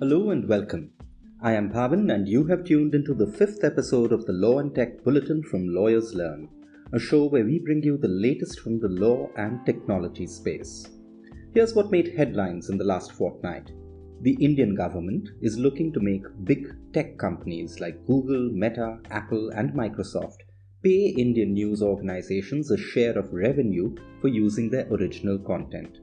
Hello and welcome. I am Bhavan and you have tuned into the 5th episode of the Law and Tech Bulletin from Lawyers Learn, a show where we bring you the latest from the law and technology space. Here's what made headlines in the last fortnight. The Indian government is looking to make big tech companies like Google, Meta, Apple and Microsoft pay Indian news organizations a share of revenue for using their original content.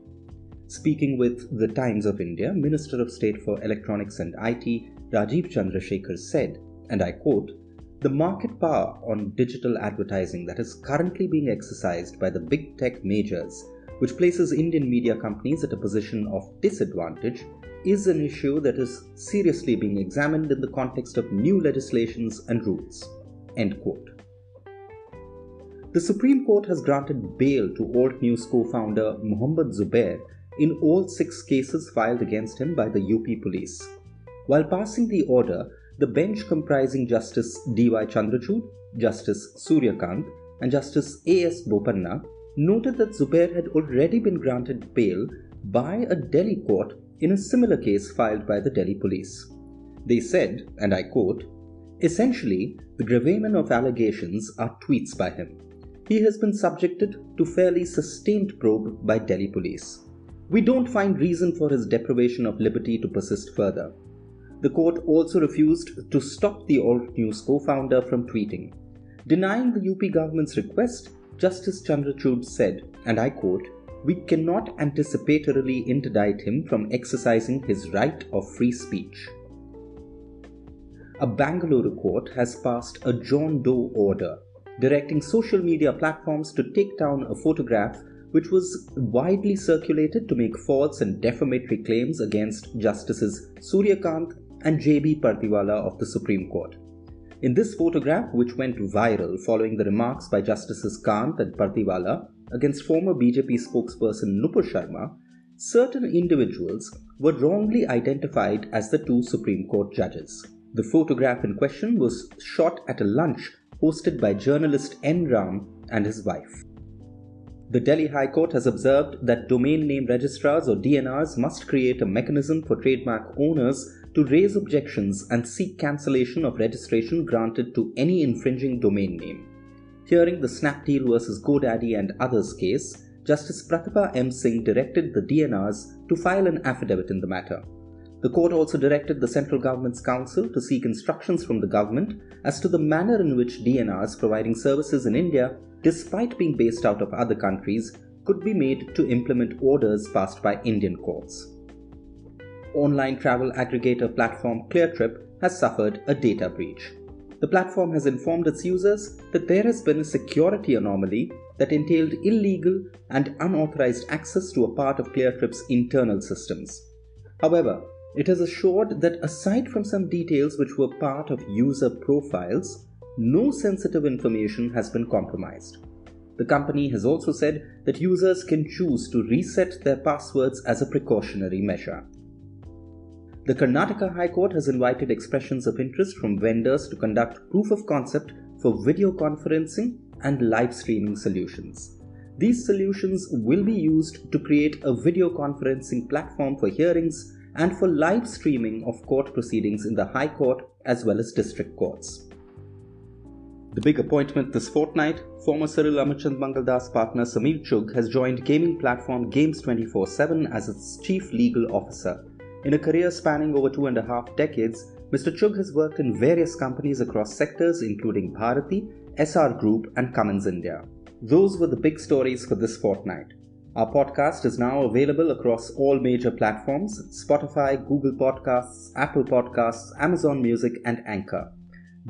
Speaking with The Times of India, Minister of State for Electronics and IT Rajiv Chandrasekhar said, and I quote, "The market power on digital advertising that is currently being exercised by the big tech majors, which places Indian media companies at a position of disadvantage, is an issue that is seriously being examined in the context of new legislations and rules." End quote. The Supreme Court has granted bail to Alt News co-founder Mohammad Zubair in all 6 cases filed against him by the UP police. While passing the order, the bench comprising Justice D.Y. Chandrachud, Justice Suryakant and Justice A.S. Bopanna noted that Zubair had already been granted bail by a Delhi court in a similar case filed by the Delhi police. They said, and I quote, "Essentially, the gravamen of allegations are tweets by him. He has been subjected to fairly sustained probe by Delhi police. We don't find reason for his deprivation of liberty to persist further." The court also refused to stop the Alt News co-founder from tweeting. Denying the UP government's request, Justice Chandrachud said, and I quote, "We cannot anticipatorily interdict him from exercising his right of free speech." A Bangalore court has passed a John Doe order, directing social media platforms to take down a photograph which was widely circulated to make false and defamatory claims against Justices Suryakant and J.B. Pardiwala of the Supreme Court. In this photograph, which went viral following the remarks by Justices Kant and Pardiwala against former BJP spokesperson Nupur Sharma, certain individuals were wrongly identified as the 2 Supreme Court judges. The photograph in question was shot at a lunch hosted by journalist N. Ram and his wife. The Delhi High Court has observed that domain name registrars or DNRs must create a mechanism for trademark owners to raise objections and seek cancellation of registration granted to any infringing domain name. Hearing the Snapdeal vs GoDaddy and others case, Justice Pratibha M. Singh directed the DNRs to file an affidavit in the matter. The court also directed the central government's counsel to seek instructions from the government as to the manner in which DNRs providing services in India, despite being based out of other countries, could be made to implement orders passed by Indian courts. Online travel aggregator platform Cleartrip has suffered a data breach. The platform has informed its users that there has been a security anomaly that entailed illegal and unauthorized access to a part of Cleartrip's internal systems. However, it has assured that aside from some details which were part of user profiles, no sensitive information has been compromised. The company has also said that users can choose to reset their passwords as a precautionary measure. The Karnataka High Court has invited expressions of interest from vendors to conduct proof of concept for video conferencing and live streaming solutions. These solutions will be used to create a video conferencing platform for hearings and for live streaming of court proceedings in the High Court as well as district courts. The big appointment this fortnight, former Cyril Amarchand Mangaldas partner Sameer Chugh has joined gaming platform Games 24/7 as its chief legal officer. In a career spanning over 2.5 decades, Mr. Chugh has worked in various companies across sectors including Bharati, SR Group and Cummins India. Those were the big stories for this fortnight. Our podcast is now available across all major platforms: Spotify, Google Podcasts, Apple Podcasts, Amazon Music and Anchor.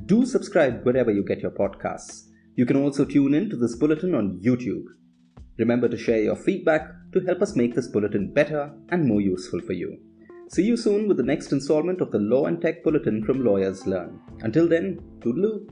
Do subscribe wherever you get your podcasts. You can also tune in to this bulletin on YouTube. Remember to share your feedback to help us make this bulletin better and more useful for you. See you soon with the next installment of the Law and Tech Bulletin from Lawyers Learn. Until then, toodaloo.